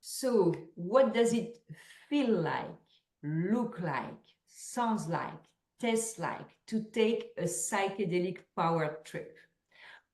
So what does it feel like, look like, sounds like, taste like to take a psychedelic-powered trip?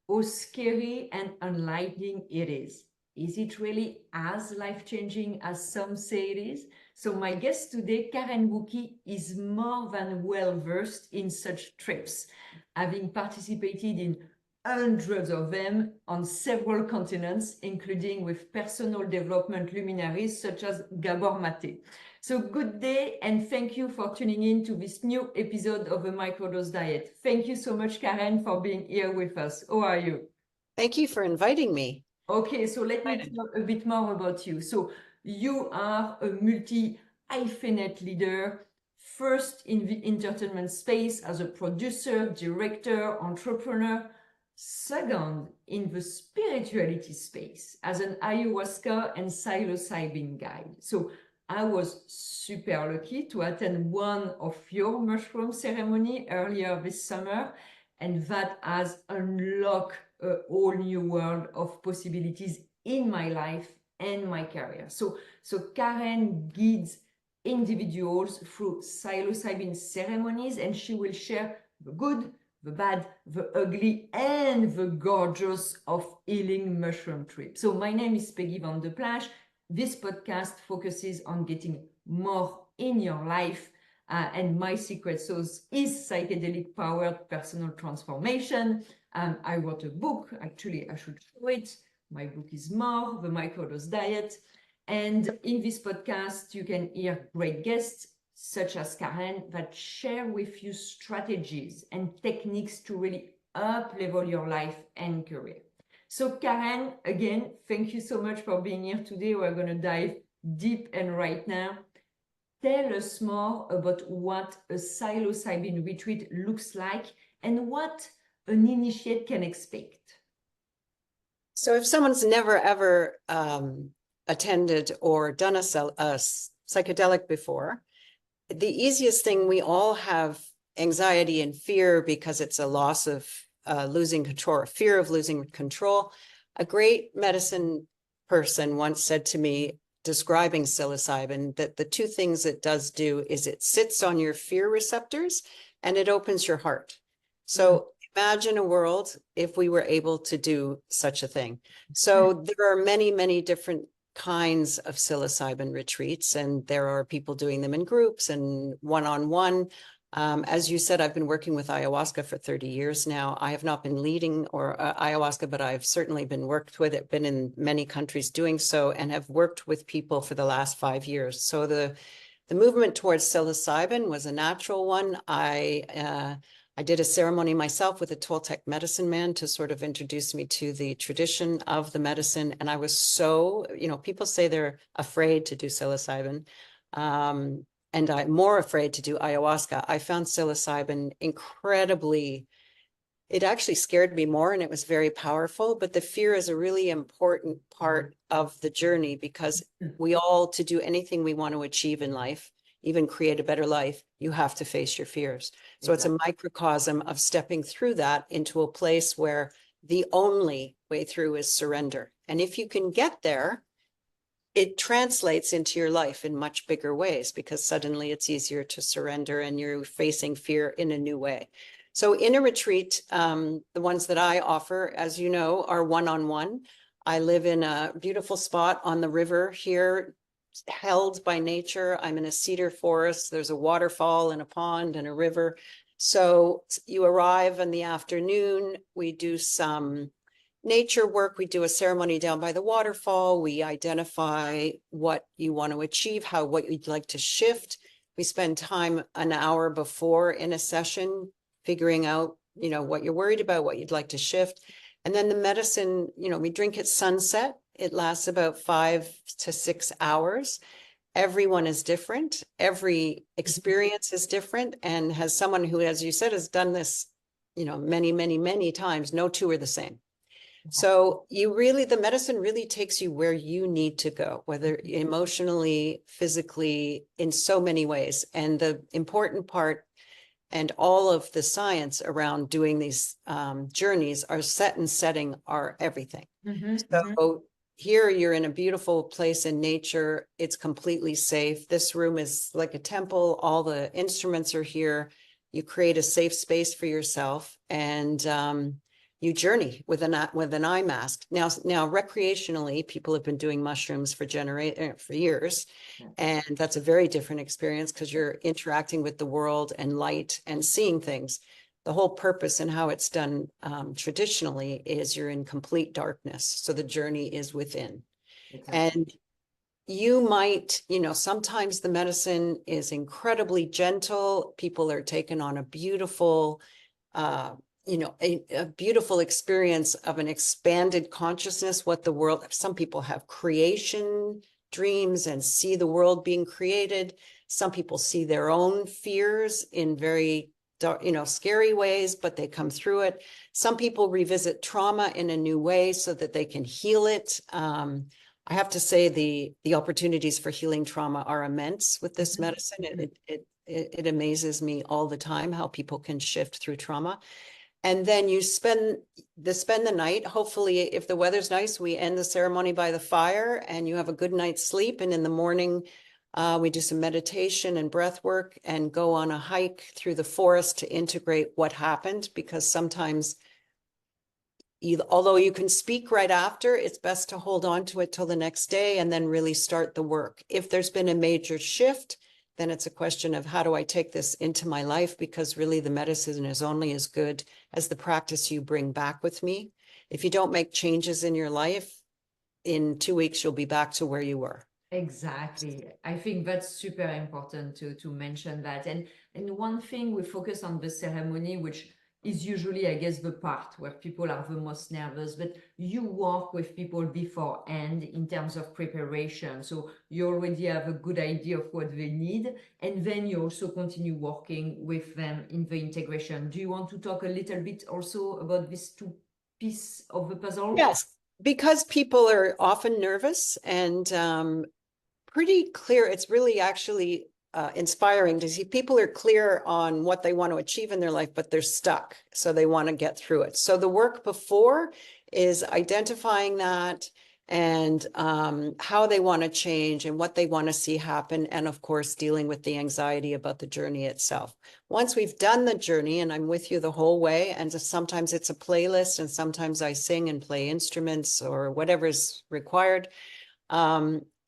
How scary and enlightening it is. Is it really as life-changing as some say it is? So my guest today, Karen Wookey, is more than well-versed in such trips, having participated in hundreds of them on several continents, including with personal development luminaries such as Gabor Mate. So good day, and thank you for tuning in to this new episode of the Microdose Diet. Thank you so much, Karen, for being here with us. How are you? Thank you for inviting me. Okay, so let me tell a bit more about you. So you are a multi-hyphenate leader, first in the entertainment space as a producer, director, entrepreneur, second in the spirituality space as an ayahuasca and psilocybin guide. So I was super lucky to attend one of your mushroom ceremony earlier this summer, and that has unlocked a whole new world of possibilities in my life and my career. So Karen guides individuals through psilocybin ceremonies, and she will share the good, the bad, the ugly, and the gorgeous of healing mushroom trips. So my name is Peggy van de Plassche. This podcast focuses on getting more in your life, and my secret sauce is psychedelic-powered personal transformation. I wrote a book, actually I should show it. My book is More, The Microdose Diet. And in this podcast, you can hear great guests such as Karen that share with you strategies and techniques to really up-level your life and career. So Karen, again, thank you so much for being here today. We're going to dive deep and right now. Tell us more about what a psilocybin retreat looks like and what an initiate can expect. So if someone's never ever attended or done a psychedelic before, the easiest thing, we all have anxiety and fear because it's a loss of losing control, or fear of losing control. A great medicine person once said to me, describing psilocybin, that the two things it does do is it sits on your fear receptors and it opens your heart. So imagine a world if we were able to do such a thing. So there are many, many different kinds of psilocybin retreats, and there are people doing them in groups and one-on-one. As you said, I've been working with ayahuasca for 30 years now. I have not been leading or ayahuasca, but I've certainly been worked with it, been in many countries doing so, and have worked with people for the last 5 years. So the movement towards psilocybin was a natural one. I did a ceremony myself with a Toltec medicine man to sort of introduce me to the tradition of the medicine. And I was so, people say they're afraid to do psilocybin. And I'm more afraid to do ayahuasca. I found psilocybin incredibly, it actually scared me more, and it was very powerful, but the fear is a really important part of the journey, because we all, to do anything we want to achieve in life, even create a better life, you have to face your fears. So it's a microcosm of stepping through that into a place where the only way through is surrender. And if you can get there, it translates into your life in much bigger ways, because suddenly it's easier to surrender and you're facing fear in a new way. So in a retreat, the ones that I offer, as you know, are one-on-one. I live in a beautiful spot on the river here, held by nature. I'm in a cedar forest. There's a waterfall and a pond and a river. So you arrive in the afternoon. We do some nature work. We do a ceremony down by the waterfall. We identify what you want to achieve, what you'd like to shift. We spend time an hour before in a session figuring out, what you're worried about, what you'd like to shift. And then the medicine, we drink at sunset. It lasts about 5 to 6 hours. Everyone is different. Every experience is different. And has someone who, as you said, has done this, many, many, many times, no two are the same. So the medicine really takes you where you need to go, whether emotionally, physically, in so many ways. And the important part, and all of the science around doing these journeys, are set and setting are everything. So here you're in a beautiful place in nature. It's completely safe. This room is like a temple. All the instruments are here. You create a safe space for yourself, and you journey with an eye mask. Now, recreationally, people have been doing mushrooms for years, and that's a very different experience because you're interacting with the world and light and seeing things. The whole purpose and how it's done traditionally is you're in complete darkness. So the journey is within. Exactly. And you might, sometimes the medicine is incredibly gentle. People are taken on a beautiful, a beautiful experience of an expanded consciousness, what the world, some people have creation dreams and see the world being created. Some people see their own fears in very scary ways, but they come through it. Some people revisit trauma in a new way so that they can heal it. I have to say the opportunities for healing trauma are immense with this medicine. It amazes me all the time how people can shift through trauma. And then you spend the night. Hopefully, if the weather's nice, we end the ceremony by the fire and you have a good night's sleep. And in the morning, we do some meditation and breath work and go on a hike through the forest to integrate what happened, because sometimes, although you can speak right after, it's best to hold on to it till the next day and then really start the work. If there's been a major shift, then it's a question of how do I take this into my life? Because really the medicine is only as good as the practice you bring back with me. If you don't make changes in your life, in 2 weeks, you'll be back to where you were. Exactly. I think that's super important to mention that. And one thing, we focus on the ceremony, which is usually, I guess, the part where people are the most nervous, but you work with people beforehand in terms of preparation. So you already have a good idea of what they need, and then you also continue working with them in the integration. Do you want to talk a little bit also about these two pieces of the puzzle? Yes, because people are often nervous and pretty clear. It's really actually inspiring to see people are clear on what they want to achieve in their life, but they're stuck. So they want to get through it. So the work before is identifying that and how they want to change and what they want to see happen. And of course, dealing with the anxiety about the journey itself. Once we've done the journey, and I'm with you the whole way, and sometimes it's a playlist and sometimes I sing and play instruments or whatever's required.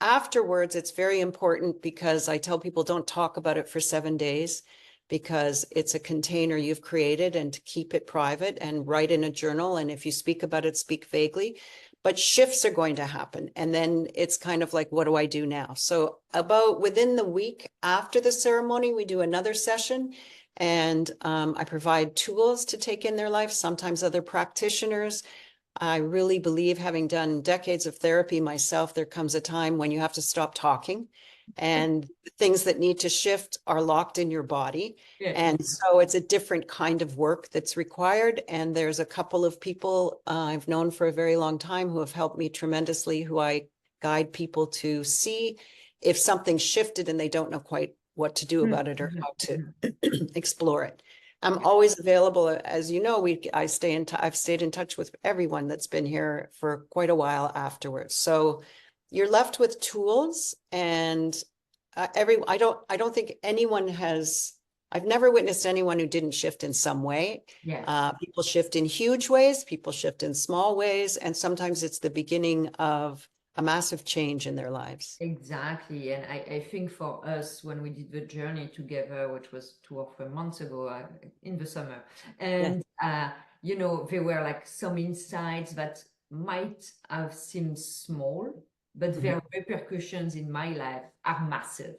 Afterwards, it's very important because I tell people don't talk about it for 7 days, because it's a container you've created, and to keep it private and write in a journal. And if you speak about it, speak vaguely, but shifts are going to happen. And then it's kind of like, what do I do now? So about within the week after the ceremony, we do another session, and I provide tools to take in their life. Sometimes other practitioners. I really believe, having done decades of therapy myself, there comes a time when you have to stop talking, and things that need to shift are locked in your body. Yeah. And so it's a different kind of work that's required. And there's a couple of people I've known for a very long time who have helped me tremendously, who I guide people to see if something shifted and they don't know quite what to do about it or how to explore it. I'm always available. As you know, I've stayed in touch with everyone that's been here for quite a while afterwards. So you're left with tools, and I don't think anyone has. I've never witnessed anyone who didn't shift in some way. Yeah. People shift in huge ways. People shift in small ways, and sometimes it's the beginning of a massive change in their lives. Exactly. And I think for us, when we did the journey together, which was 2 or 3 months ago in the summer, and there were like some insights that might have seemed small, but their repercussions in my life are massive.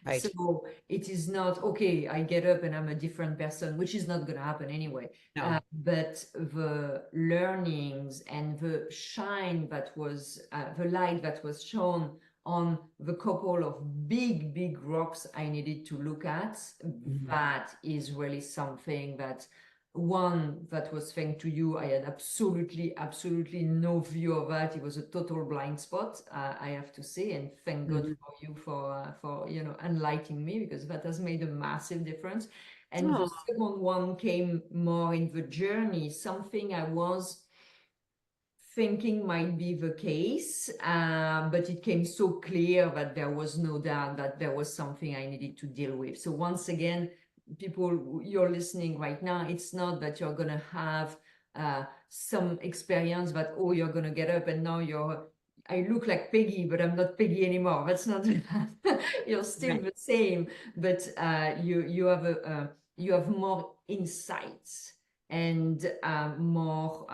Right. So it is not, okay, I get up and I'm a different person, which is not going to happen anyway. No. But the learnings and the shine that was, the light that was shown on the couple of big rocks I needed to look at, that is really something that, one, that was thanks to you. I had absolutely no view of that. It was a total blind spot, I have to say, and thank God for you for enlightening me, because that has made a massive difference. And the second one came more in the journey, something I was thinking might be the case, but it came so clear that there was no doubt that there was something I needed to deal with. So once again, people, you're listening right now, it's not that you're going to have some experience that, oh, you're going to get up and now I look like Peggy, but I'm not Peggy anymore. That's not that. You're still the same, but you have more insights and more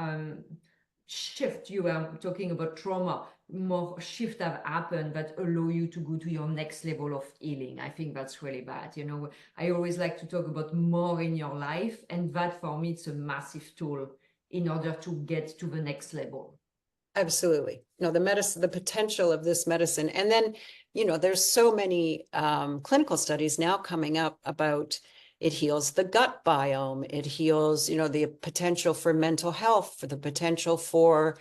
shift. You are talking about trauma, more shift have happened that allow you to go to your next level of healing. I think that's really bad. You know, I always like to talk about more in your life, and that for me, it's a massive tool in order to get to the next level. Absolutely. No, the medicine, the potential of this medicine. And then, you know, there's so many clinical studies now coming up about it heals the gut biome. It heals, you know, the potential for mental health, for the potential for,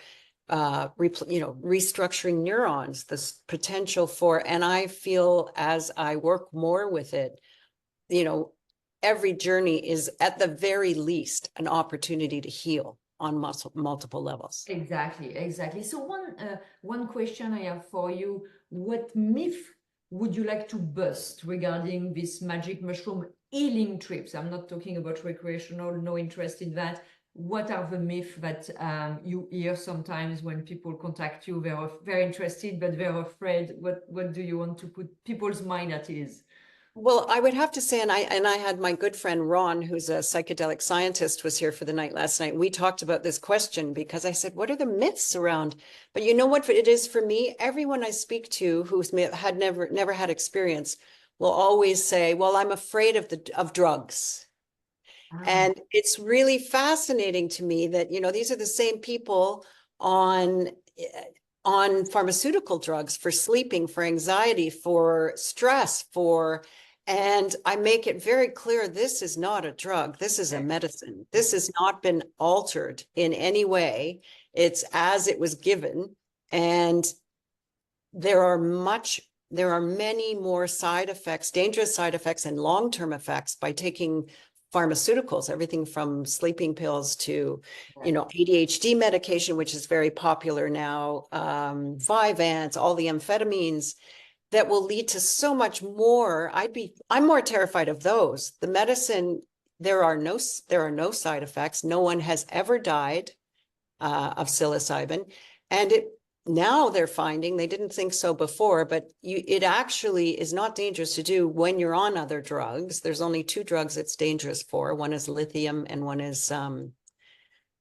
restructuring neurons, this potential for, and I feel as I work more with it, you know, every journey is at the very least an opportunity to heal on multiple levels. Exactly. So one question I have for you: what myth would you like to bust regarding this magic mushroom healing trips? I'm not talking about recreational, no interest in that. What are the myths that you hear sometimes when people contact you? They're very interested, but they're afraid. What do you want to put people's mind at ease? Well, I would have to say, and I had my good friend Ron, who's a psychedelic scientist, was here for the night last night. We talked about this question because I said, what are the myths around? But you know what it is for me? Everyone I speak to who's had never had experience will always say, well, I'm afraid of drugs. And it's really fascinating to me that, you know, these are the same people on pharmaceutical drugs for sleeping, for anxiety, for stress, and I make it very clear, this is not a drug. This is a medicine. This has not been altered in any way. It's as it was given. And there are many more side effects, dangerous side effects and long-term effects by taking pharmaceuticals, everything from sleeping pills to, you know, ADHD medication, which is very popular now, Vyvanse, all the amphetamines that will lead to so much more. I'm more terrified of those. The medicine, there are no side effects. No one has ever died of psilocybin. And now they're finding, they didn't think so before, but it actually is not dangerous to do when you're on other drugs. There's only two drugs it's dangerous for. One is lithium and one is,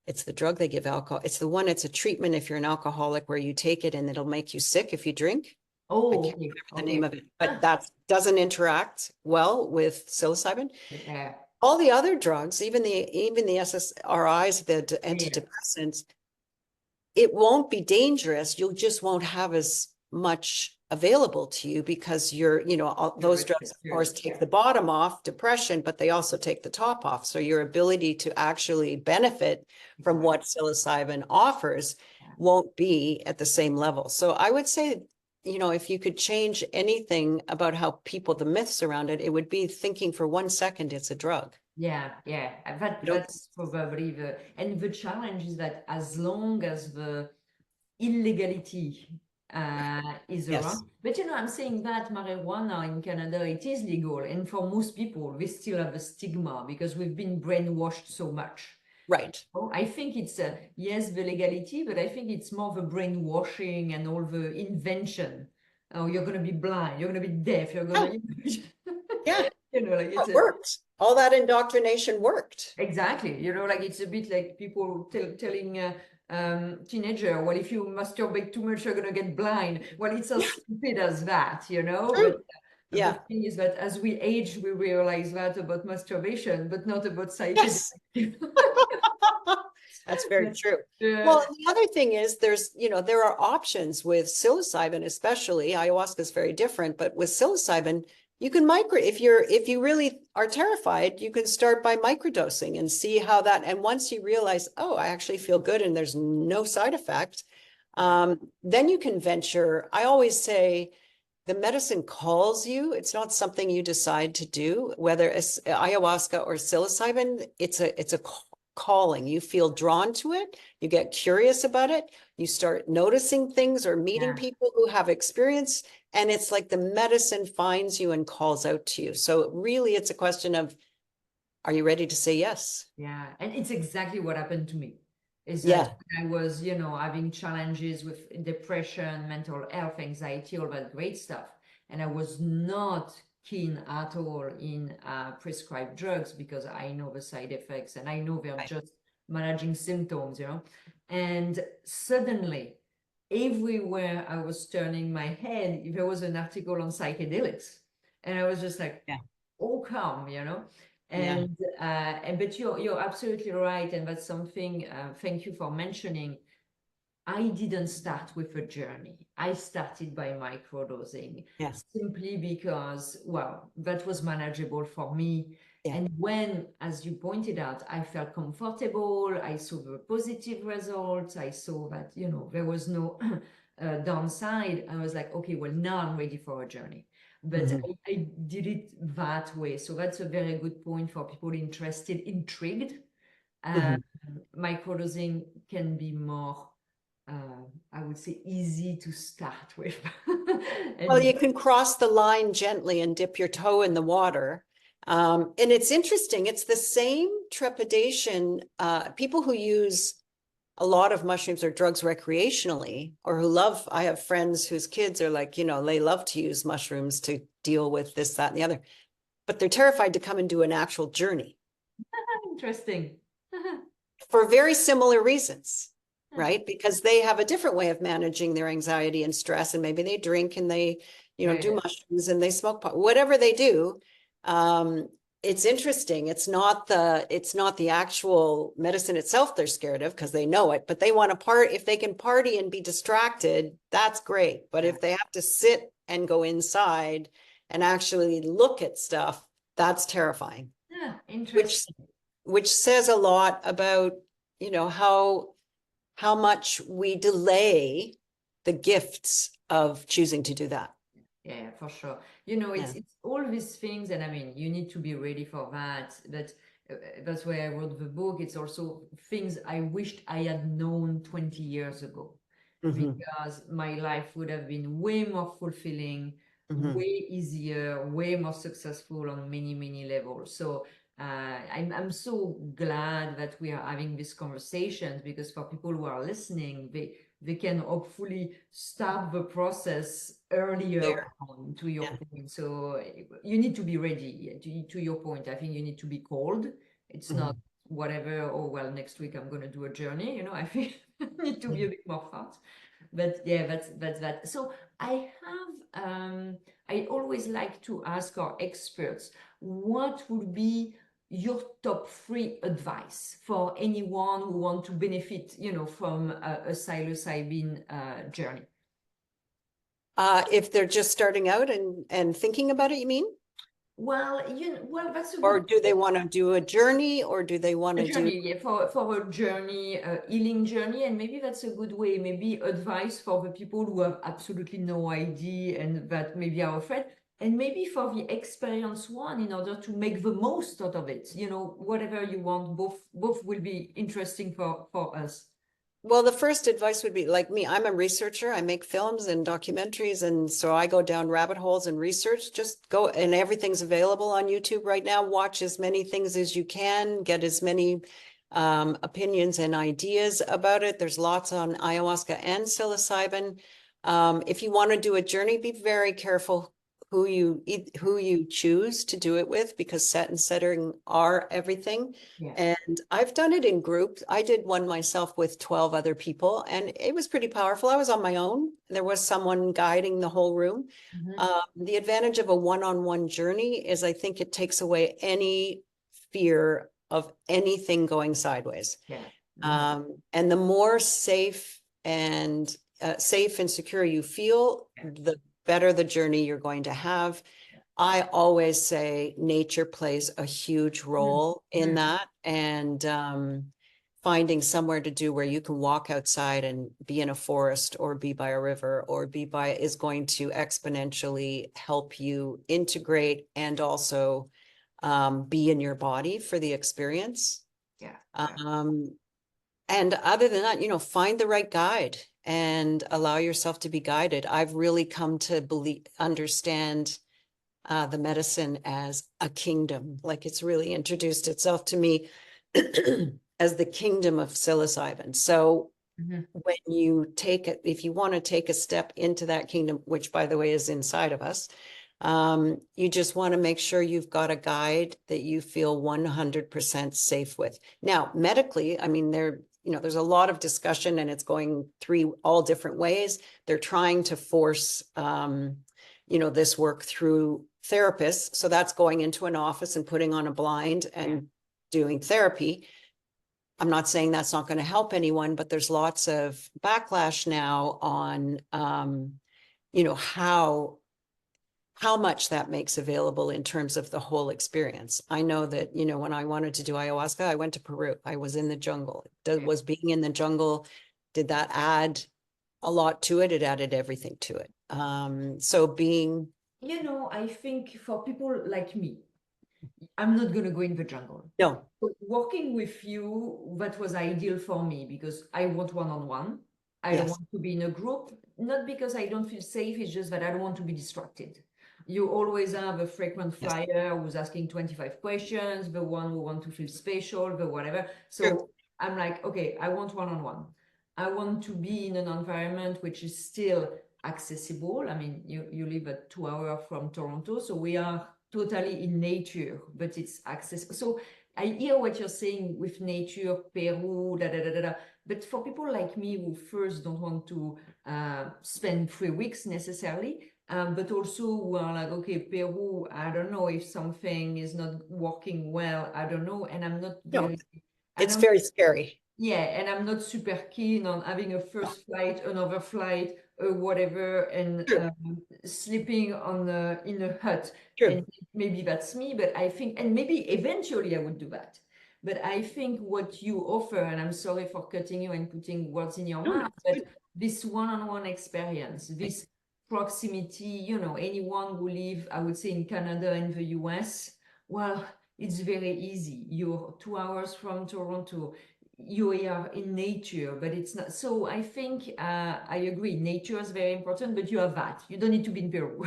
it's the drug they give alcohol. It's a treatment if you're an alcoholic where you take it and it'll make you sick if you drink. I can't remember the name of it, but that doesn't interact well with psilocybin. Yeah. All the other drugs, even the SSRIs, the antidepressants, it won't be dangerous. You just won't have as much available to you because those drugs, of course, take the bottom off depression, but they also take the top off. So your ability to actually benefit from what psilocybin offers won't be at the same level. So I would say, you know, if you could change anything about how the myths around it, it would be thinking for 1 second it's a drug. Yeah. That's probably the challenge is that as long as the illegality is around, but you know, I'm saying that marijuana in Canada, it is legal, and for most people, we still have a stigma because we've been brainwashed so much. Right. Oh, I think it's yes, the legality, but I think it's more the brainwashing and all the invention. Oh, you're going to be blind, you're going to be deaf, you're going to you know, like it worked. All that indoctrination worked. Exactly. You know, like it's a bit like people telling teenager, well, if you masturbate too much, you're going to get blind. Well, it's as stupid as that, you know. True. But the thing is that as we age, we realize that about masturbation, but not about psychedelics. Yes. That's very true. Well, the other thing is there are options with psilocybin, especially. Ayahuasca is very different, but with psilocybin, you can if you really are terrified, you can start by microdosing and see how that, and once you realize, oh, I actually feel good and there's no side effect, then you can venture. I always say the medicine calls you. It's not something you decide to do, whether it's ayahuasca or psilocybin. It's a calling. You feel drawn to it. You get curious about it. You start noticing things or meeting people who have experience. And it's like the medicine finds you and calls out to you. So really, it's a question of, are you ready to say yes? Yeah. And it's exactly what happened to me. Is Yeah. that when I was, you know, having challenges with depression, mental health, anxiety, all that great stuff. And I was not keen at all in prescribed drugs because I know the side effects and I know they're just managing symptoms, you know. And suddenly, everywhere I was turning my head, there was an article on psychedelics. And I was just like, oh, come, you know. And but you're absolutely right, and that's something. Thank you for mentioning. I didn't start with a journey. I started by microdosing, simply because, well, that was manageable for me. And when, as you pointed out, I felt comfortable, I saw the positive results, I saw that, you know, there was no downside. I was like, okay, well, now I'm ready for a journey. But I did it that way. So that's a very good point for people interested, intrigued. Microdosing can be more, I would say, easy to start with. Well, you can cross the line gently and dip your toe in the water. And it's interesting. It's the same trepidation. People who use a lot of mushrooms or drugs recreationally, or who love, I have friends whose kids are like, you know, they love to use mushrooms to deal with this, that, and the other, but they're terrified to come and do an actual journey. Interesting. For very similar reasons, right? Because they have a different way of managing their anxiety and stress, and maybe they drink and they, you know, do mushrooms and they smoke pot, whatever they do. It's interesting. It's not the actual medicine itself they're scared of because they know it, but they want to if they can party and be distracted, that's great. But if they have to sit and go inside and actually look at stuff, that's terrifying. Yeah, interesting. Which says a lot about, you know, how much we delay the gifts of choosing to do that. Yeah, for sure. You know, it's all these things, and I mean, you need to be ready for that. That's why I wrote the book. It's also things I wished I had known 20 years ago, because my life would have been way more fulfilling, way easier, way more successful on many, many levels. So I'm so glad that we are having these conversations, because for people who are listening, they can hopefully start the process earlier on, to your point. So you need to be ready. To your point, I think you need to be called. It's not whatever, oh, well, next week I'm going to do a journey. You know, I think you need to be a bit more fast. But yeah, that's that. So I always like to ask our experts, what would be your top 3 advice for anyone who want to benefit, you know, from a psilocybin journey? If they're just starting out and thinking about it, you mean? Well, that's a good. Or do they want to do a journey, or do they want to do for a journey, a healing journey? And maybe that's a good way. Maybe advice for the people who have absolutely no idea and that maybe are afraid. And maybe for the experienced one, in order to make the most out of it, you know, whatever you want, both will be interesting for us. Well, the first advice would be, like me, I'm a researcher. I make films and documentaries. And so I go down rabbit holes and research. Just go, and everything's available on YouTube right now. Watch as many things as you can, get as many opinions and ideas about it. There's lots on ayahuasca and psilocybin. If you want to do a journey, be very careful who you choose to do it with, because set and setting are everything. And I've done it in groups. I did one myself with 12 other people, and it was pretty powerful. I was on my own. There was someone guiding the whole room. The advantage of a one-on-one journey is, I think, it takes away any fear of anything going sideways. And the more safe and secure you feel, the better the journey you're going to have. I always say nature plays a huge role in that, and finding somewhere to do where you can walk outside and be in a forest or be by a river or is going to exponentially help you integrate and also be in your body for the experience. Yeah. And other than that, find the right guide and allow yourself to be guided. I've really come to understand the medicine as a kingdom. Like it's really introduced itself to me as the kingdom of psilocybin. So when you take it, if you want to take a step into that kingdom, which by the way is inside of us, you just want to make sure you've got a guide that you feel 100% safe with. Now, medically, I mean, there's a lot of discussion and it's going all different ways. They're trying to force, this work through therapists. So that's going into an office and putting on a blind and doing therapy. I'm not saying that's not going to help anyone, but there's lots of backlash now on, how much that makes available in terms of the whole experience. I know that, when I wanted to do ayahuasca, I went to Peru. I was in the jungle. Was being in the jungle, did that add a lot to it? It added everything to it. So being... I think for people like me, I'm not going to go in the jungle. No. But working with you, that was ideal for me because I want one-on-one. I don't want to be in a group, not because I don't feel safe, it's just that I don't want to be distracted. You always have a frequent flyer who's asking 25 questions, the one who want to feel special, the whatever. So I'm like, okay, I want one-on-one. I want to be in an environment which is still accessible. I mean, you live at 2 hours from Toronto, so we are totally in nature, but it's accessible. So I hear what you're saying with nature, Peru, but for people like me who first don't want to spend 3 weeks necessarily, but also who are like, okay, Peru, I don't know if something is not working well, I don't know, and I'm not very... It's very scary. Yeah, and I'm not super keen on having a first flight, another flight, whatever, and sleeping in a hut. And maybe that's me, but I think, and maybe eventually I would do that. But I think what you offer, and I'm sorry for cutting you and putting words in your mouth, but this one-on-one experience, this proximity, anyone who live, I would say in Canada and the US, well, it's very easy. You're 2 hours from Toronto. You are in nature, but it's not. So I think I agree. Nature is very important, but you have that. You don't need to be in Peru.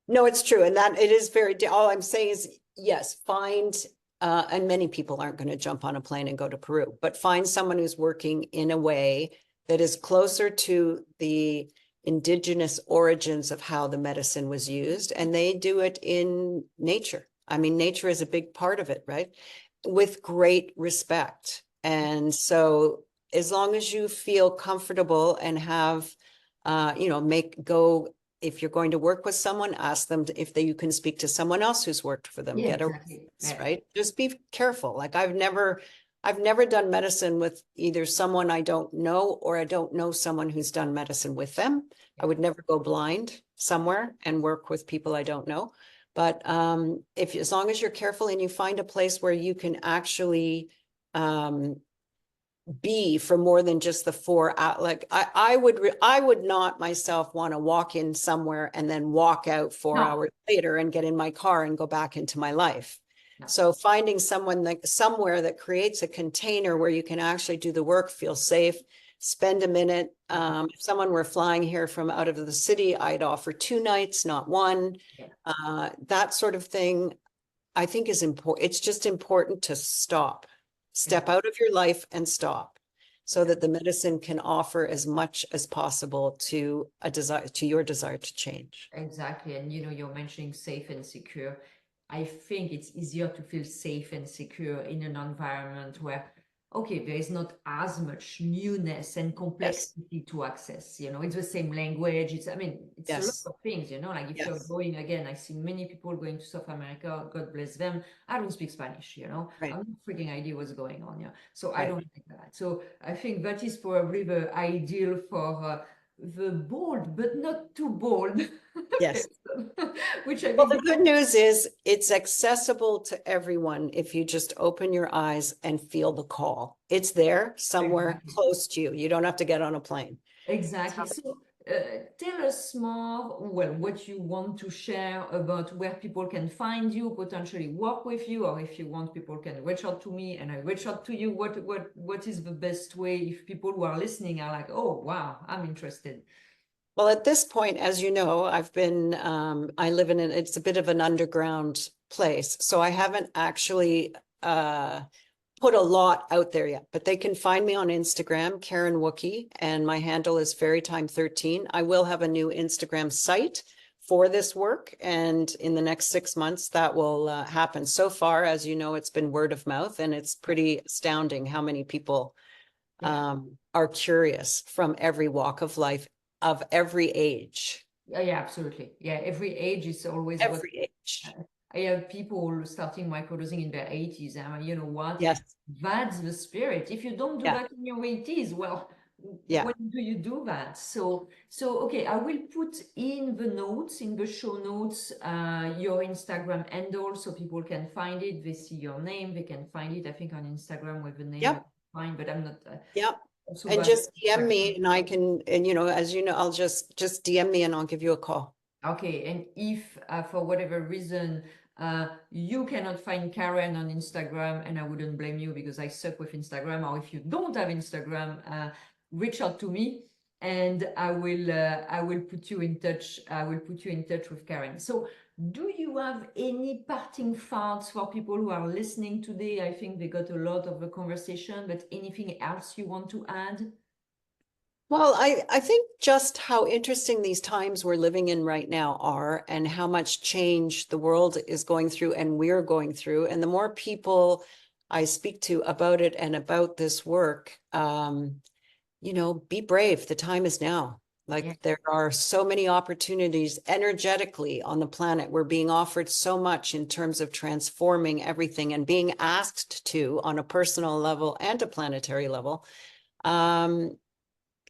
No, it's true. And that it is all I'm saying is, yes, find, and many people aren't going to jump on a plane and go to Peru, but find someone who's working in a way that is closer to the indigenous origins of how the medicine was used. And they do it in nature. I mean, nature is a big part of it, right? With great respect. And so as long as you feel comfortable and have, if you're going to work with someone, ask them if you can speak to someone else who's worked for them, get a reference, right? Just be careful. Like I've never done medicine with either someone I don't know or I don't know someone who's done medicine with them. I would never go blind somewhere and work with people I don't know. But as long as you're careful and you find a place where you can actually be for more than just the 4 hours, like I would not myself want to walk in somewhere and then walk out 4 hours later and get in my car and go back into my life. So finding somewhere that creates a container where you can actually do the work, feel safe, spend a minute. If someone were flying here from out of the city, I'd offer 2 nights, not 1. That sort of thing, I think is important. It's just important to step out of your life and stop so that the medicine can offer as much as possible to your desire to change. Exactly. And you're mentioning safe and secure. I think it's easier to feel safe and secure in an environment where, okay, there is not as much newness and complexity to access. It's the same language. It's a lot of things, like if you're going, again, I see many people going to South America, God bless them. I don't speak Spanish, I have no freaking idea what's going on. So I don't like that. So I think that is probably the ideal for the bold, but not too bold. Yes. Which I Well, the good news is it's accessible to everyone if you just open your eyes and feel the call. It's there somewhere close to you. You don't have to get on a plane. Exactly. So tell us more, well, what you want to share about where people can find you, potentially work with you, or if you want, people can reach out to me and I reach out to you. What is the best way if people who are listening are like, oh, wow, I'm interested? Well, at this point, as you know, I live in it's a bit of an underground place. So I haven't actually put a lot out there yet, but they can find me on Instagram, Karen Wookey, and my handle is fairytime13. I will have a new Instagram site for this work, and in the next 6 months that will happen. So far, as you know, it's been word of mouth, and it's pretty astounding how many people are curious from every walk of life, of every age. Yeah, absolutely. Yeah, every age is always every age. I have people starting microdosing in their 80s. And you know what? Yes. That's the spirit. If you don't do that in your 80s, well, when do you do that? So okay, I will put in the notes, in the show notes, your Instagram handle so people can find it. They see your name, they can find it. I think on Instagram with the name, fine, but I'm not. And just DM me and I can, and you know, as you know, I'll just DM me and I'll give you a call. Okay, and if for whatever reason you cannot find Karen on Instagram, and I wouldn't blame you because I suck with Instagram, or if you don't have Instagram, reach out to me and I will put you in touch. I will put you in touch with Karen. So do you have any parting thoughts for people who are listening today? I think they got a lot of the conversation, but anything else you want to add? Well, I think just how interesting these times we're living in right now are, and how much change the world is going through and we're going through. And the more people I speak to about it and about this work, you know, be brave. The time is now. Like there are so many opportunities energetically on the planet. We're being offered so much in terms of transforming everything and being asked to on a personal level and a planetary level.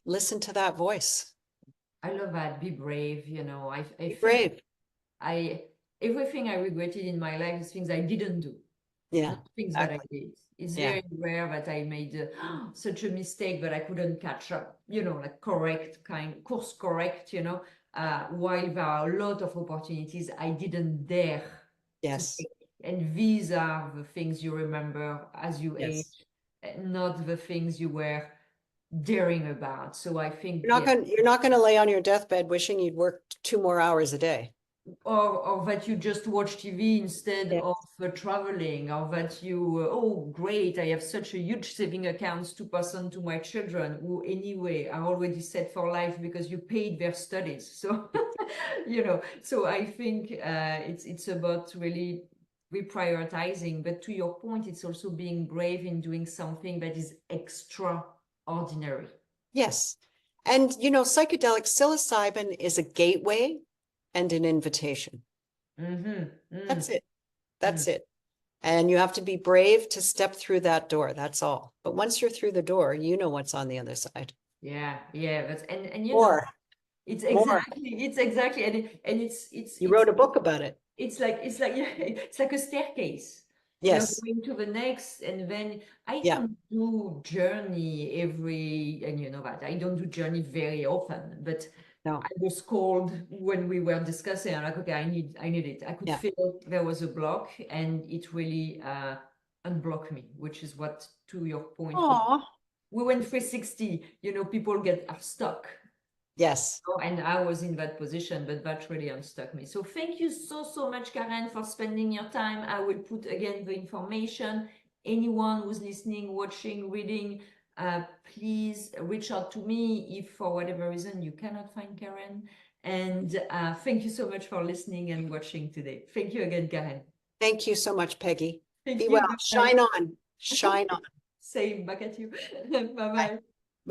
Listen to that voice. I love that. Be brave. You know, Be brave. Everything I regretted in my life is things I didn't do. Yeah. Things that I did. It's very rare that I made such a mistake that I couldn't catch up, you know, like course correct, you know, while there are a lot of opportunities I didn't dare to take. And these are the things you remember as you age, not the things you were daring about. So I think you're not gonna lay on your deathbed wishing you'd worked 2 more hours a day. Or that you just watch TV instead of traveling, or that you, oh, great, I have such a huge saving accounts to pass on to my children who anyway are already set for life because you paid their studies. So, you know, so I think it's about really reprioritizing. But to your point, it's also being brave in doing something that is extraordinary. Yes. And, you know, psychedelic psilocybin is a gateway and an invitation. That's it. That's it. And you have to be brave to step through that door. That's all. But once you're through the door, you know what's on the other side. Yeah. That's, and you know, it's exactly, and it's you wrote a book about it. It's like it's like a staircase. Yes. You're going to the next, and then I don't do journey and you know that I don't do journey very often, but I was called when we were discussing. I'm like, okay, I need it. I could feel there was a block, and it really unblocked me, which is what, to your point, we went 360. You know, people are stuck. Yes. And I was in that position, but that really unstuck me. So thank you so much, Karen, for spending your time. I will put again the information. Anyone who's listening, watching, reading, please reach out to me if for whatever reason you cannot find Karen. And thank you so much for listening and watching today. Thank you again, Karen. Thank you so much, Peggy. Thank Be you. well. Shine on. Shine on. Same, back at you. Bye-bye.